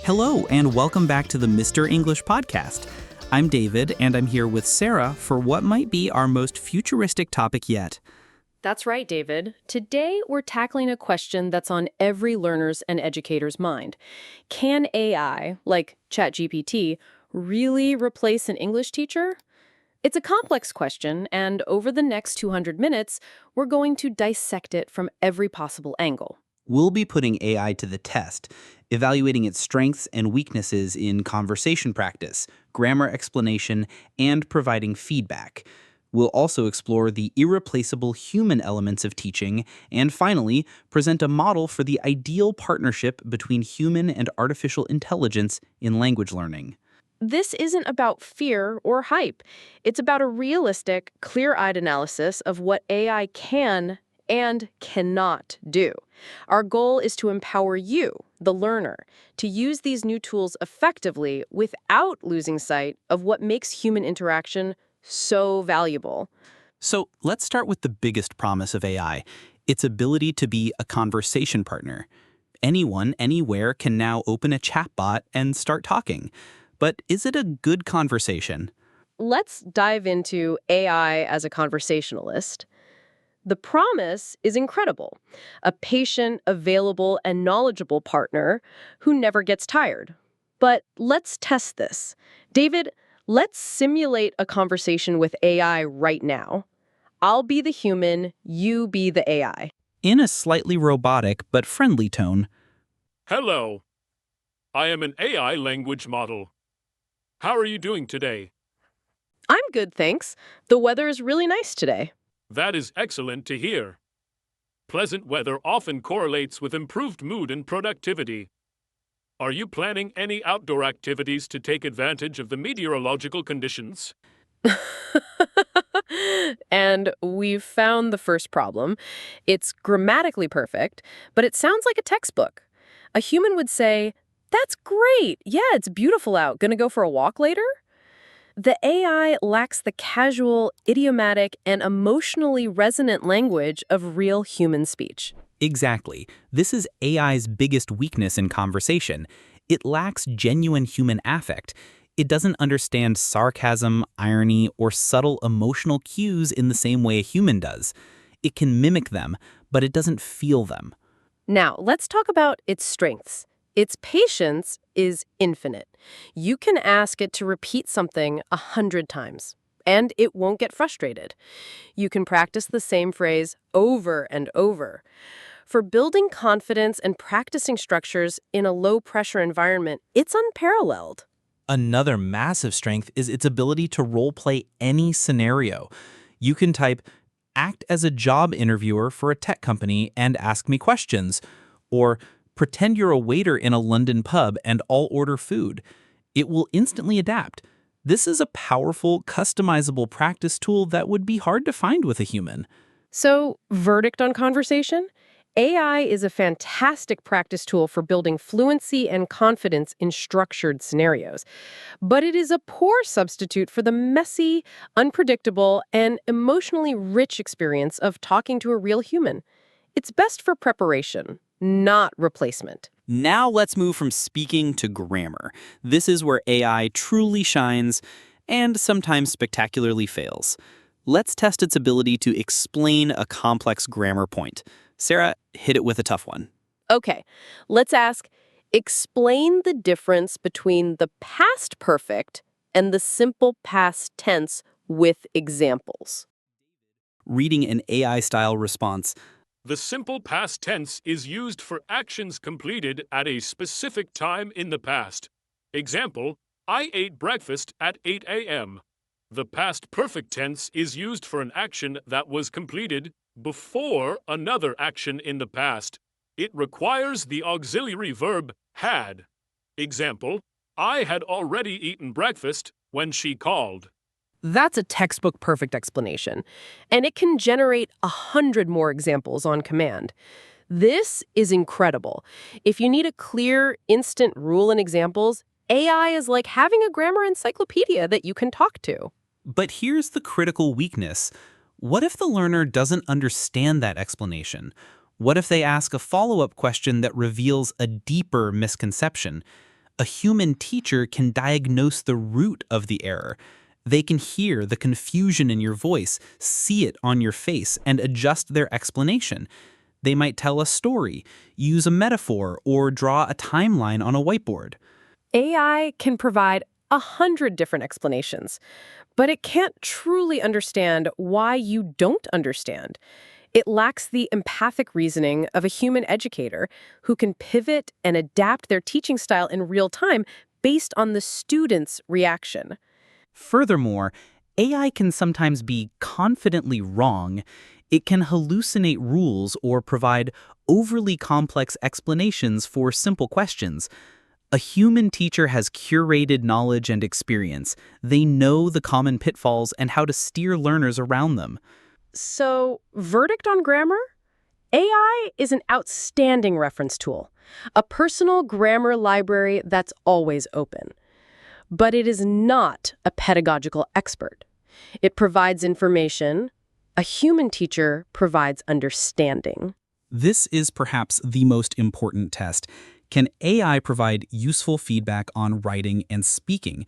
Hello, and welcome back to the Mr. English podcast. I'm David, and I'm here with Sarah for what might be our most futuristic topic yet. That's right, David. Today, we're tackling a question that's on every learner's and educator's mind. Can AI, like ChatGPT, really replace an English teacher? It's a complex question, and over the next 200 minutes, we're going to dissect it from every possible angle. We'll be putting AI to the test, evaluating its strengths and weaknesses in conversation practice, grammar explanation, and providing feedback. We'll also explore the irreplaceable human elements of teaching, and finally, present a model for the ideal partnership between human and artificial intelligence in language learning. This isn't about fear or hype. It's about a realistic, clear-eyed analysis of what AI can and cannot do. Our goal is to empower you, the learner, to use these new tools effectively without losing sight of what makes human interaction so valuable. So let's start with the biggest promise of AI, its ability to be a conversation partner. Anyone, anywhere can now open a chatbot and start talking. But is it a good conversation? Let's dive into AI as a conversationalist. The promise is incredible. A patient, available, and knowledgeable partner who never gets tired. But let's test this. David, let's simulate a conversation with AI right now. I'll be the human, you be the AI. In a slightly robotic but friendly tone. Hello. I am an AI language model. How are you doing today? I'm good, thanks. The weather is really nice today. That is excellent to hear. Pleasant weather often correlates with improved mood and productivity. Are you planning any outdoor activities to take advantage of the meteorological conditions? And we've found the first problem. It's grammatically perfect, but it sounds like a textbook. A human would say, "That's great. Yeah, it's beautiful out. Gonna go for a walk later?" The AI lacks the casual, idiomatic, and emotionally resonant language of real human speech. Exactly. This is AI's biggest weakness in conversation. It lacks genuine human affect. It doesn't understand sarcasm, irony, or subtle emotional cues in the same way a human does. It can mimic them, but it doesn't feel them. Now, let's talk about its strengths. Its patience is infinite. You can ask it to repeat something 100 times, and it won't get frustrated. You can practice the same phrase over and over. For building confidence and practicing structures in a low-pressure environment, it's unparalleled. Another massive strength is its ability to role-play any scenario. You can type, "Act as a job interviewer for a tech company and ask me questions," or "Pretend you're a waiter in a London pub and I'll order food." It will instantly adapt. This is a powerful, customizable practice tool that would be hard to find with a human. So, verdict on conversation? AI is a fantastic practice tool for building fluency and confidence in structured scenarios. But it is a poor substitute for the messy, unpredictable, and emotionally rich experience of talking to a real human. It's best for preparation, not replacement. Now let's move from speaking to grammar. This is where AI truly shines and sometimes spectacularly fails. Let's test its ability to explain a complex grammar point. Sarah, hit it with a tough one. Okay, let's ask, explain the difference between the past perfect and the simple past tense with examples. Reading an AI-style response, The simple past tense is used for actions completed at a specific time in the past. Example, I ate breakfast at 8 a.m. The past perfect tense is used for an action that was completed before another action in the past. It requires the auxiliary verb had. Example, I had already eaten breakfast when she called. That's a textbook perfect explanation, and it can generate 100 more examples on command. This is incredible. If you need a clear, instant rule and examples, AI is like having a grammar encyclopedia that you can talk to. But here's the critical weakness. What if the learner doesn't understand that explanation? What if they ask a follow-up question that reveals a deeper misconception? A human teacher can diagnose the root of the error. They can hear the confusion in your voice, see it on your face, and adjust their explanation. They might tell a story, use a metaphor, or draw a timeline on a whiteboard. AI can provide 100 different explanations, but it can't truly understand why you don't understand. It lacks the empathic reasoning of a human educator who can pivot and adapt their teaching style in real time based on the student's reaction. Furthermore, AI can sometimes be confidently wrong. It can hallucinate rules or provide overly complex explanations for simple questions. A human teacher has curated knowledge and experience. They know the common pitfalls and how to steer learners around them. So, verdict on grammar? AI is an outstanding reference tool, a personal grammar library that's always open. But it is not a pedagogical expert. It provides information. A human teacher provides understanding. This is perhaps the most important test. Can AI provide useful feedback on writing and speaking?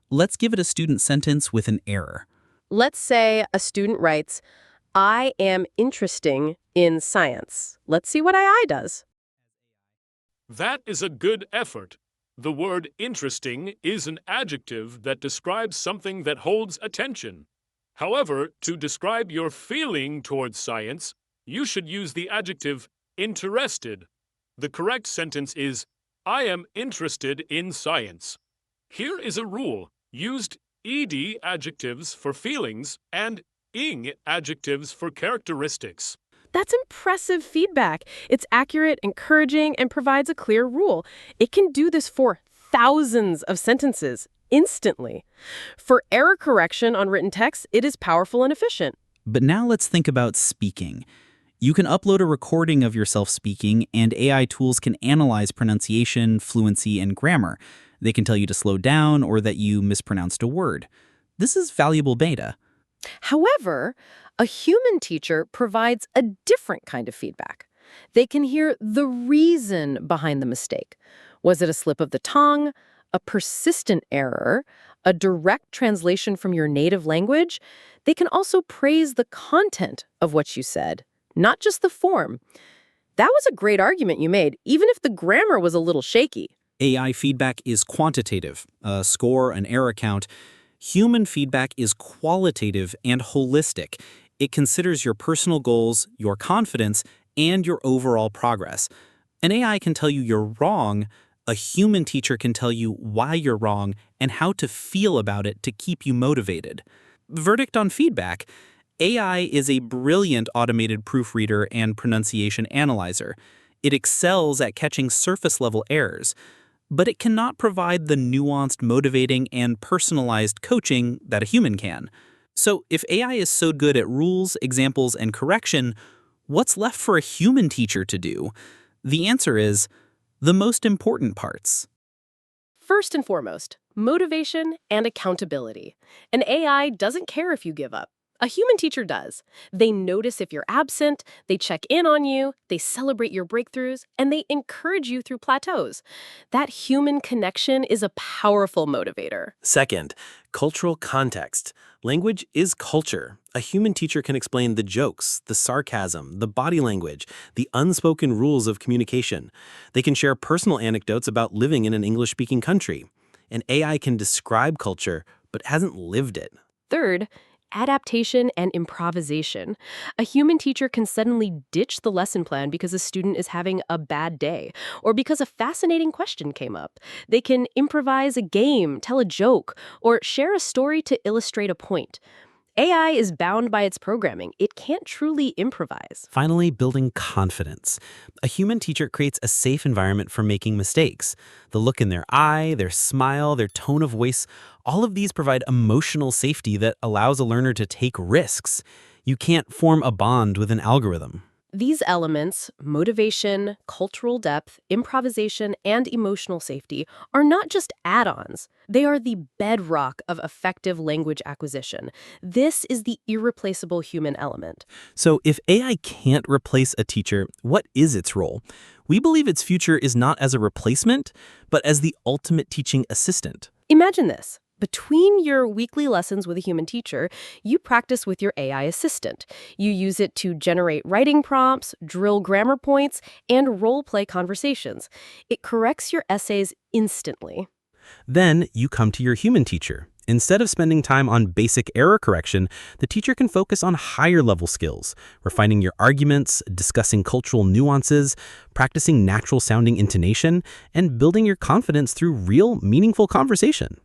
Let's give it a student sentence with an error. Let's say a student writes, "I am interesting in science." Let's see what AI does. That is a good effort. The word interesting is an adjective that describes something that holds attention. However, to describe your feeling towards science, you should use the adjective interested. The correct sentence is, I am interested in science. Here is a rule. Used ed adjectives for feelings and ing adjectives for characteristics. That's impressive feedback. It's accurate, encouraging, and provides a clear rule. It can do this for thousands of sentences instantly. For error correction on written text, it is powerful and efficient. But now let's think about speaking. You can upload a recording of yourself speaking, and AI tools can analyze pronunciation, fluency, and grammar. They can tell you to slow down or that you mispronounced a word. This is valuable data. However, a human teacher provides a different kind of feedback. They can hear the reason behind the mistake. Was it a slip of the tongue, a persistent error, a direct translation from your native language? They can also praise the content of what you said, not just the form. That was a great argument you made, even if the grammar was a little shaky. AI feedback is quantitative, a score, an error count. Human feedback is qualitative and holistic. It considers your personal goals, your confidence, and your overall progress. An AI can tell you you're wrong. A human teacher can tell you why you're wrong and how to feel about it to keep you motivated. Verdict on feedback. AI is a brilliant automated proofreader and pronunciation analyzer. It excels at catching surface-level errors, but it cannot provide the nuanced, motivating, and personalized coaching that a human can. So if AI is so good at rules, examples, and correction, what's left for a human teacher to do? The answer is the most important parts. First and foremost, motivation and accountability. An AI doesn't care if you give up. A human teacher does. They notice if you're absent, they check in on you, they celebrate your breakthroughs, and they encourage you through plateaus. That human connection is a powerful motivator. Second, cultural context. Language is culture. A human teacher can explain the jokes, the sarcasm, the body language, the unspoken rules of communication. They can share personal anecdotes about living in an English-speaking country. An AI can describe culture, but hasn't lived it. Third, adaptation and improvisation. A human teacher can suddenly ditch the lesson plan because a student is having a bad day or because a fascinating question came up. They can improvise a game, tell a joke, or share a story to illustrate a point. AI is bound by its programming. It can't truly improvise. Finally, building confidence. A human teacher creates a safe environment for making mistakes. The look in their eye, their smile, their tone of voice, all of these provide emotional safety that allows a learner to take risks. You can't form a bond with an algorithm. These elements, motivation, cultural depth, improvisation, and emotional safety, are not just add-ons. They are the bedrock of effective language acquisition. This is the irreplaceable human element. So if AI can't replace a teacher, what is its role? We believe its future is not as a replacement, but as the ultimate teaching assistant. Imagine this. Between your weekly lessons with a human teacher, you practice with your AI assistant. You use it to generate writing prompts, drill grammar points, and role-play conversations. It corrects your essays instantly. Then you come to your human teacher. Instead of spending time on basic error correction, the teacher can focus on higher level skills, refining your arguments, discussing cultural nuances, practicing natural sounding intonation, and building your confidence through real, meaningful conversation.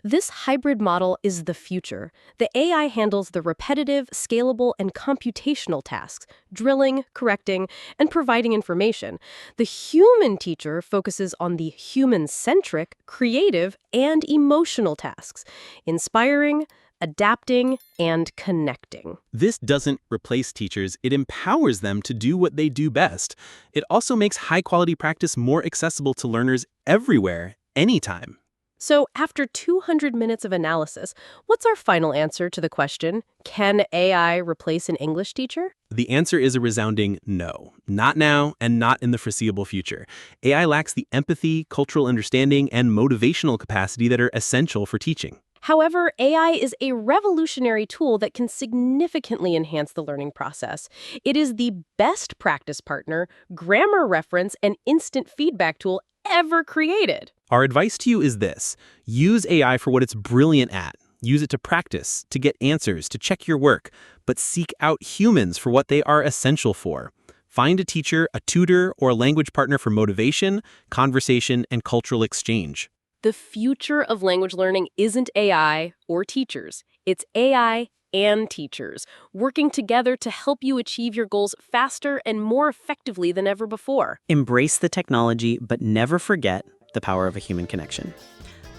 This hybrid model is the future. The AI handles the repetitive, scalable, and computational tasks, drilling, correcting, and providing information. The human teacher focuses on the human-centric, creative, and emotional tasks, inspiring, adapting, and connecting. This doesn't replace teachers, it empowers them to do what they do best. It also makes high-quality practice more accessible to learners everywhere, anytime. So after 200 minutes of analysis, what's our final answer to the question, can AI replace an English teacher? The answer is a resounding no. Not now and not in the foreseeable future. AI lacks the empathy, cultural understanding, and motivational capacity that are essential for teaching. However, AI is a revolutionary tool that can significantly enhance the learning process. It is the best practice partner, grammar reference, and instant feedback tool ever created. Our advice to you is this: use AI for what it's brilliant at. Use it to practice, to get answers, to check your work, but seek out humans for what they are essential for. Find a teacher, a tutor, or a language partner for motivation, conversation, and cultural exchange. The future of language learning isn't AI or teachers. It's AI and teachers, working together to help you achieve your goals faster and more effectively than ever before. Embrace the technology, but never forget the power of a human connection.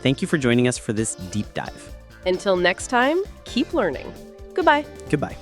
Thank you for joining us for this deep dive. Until next time, keep learning. Goodbye. Goodbye.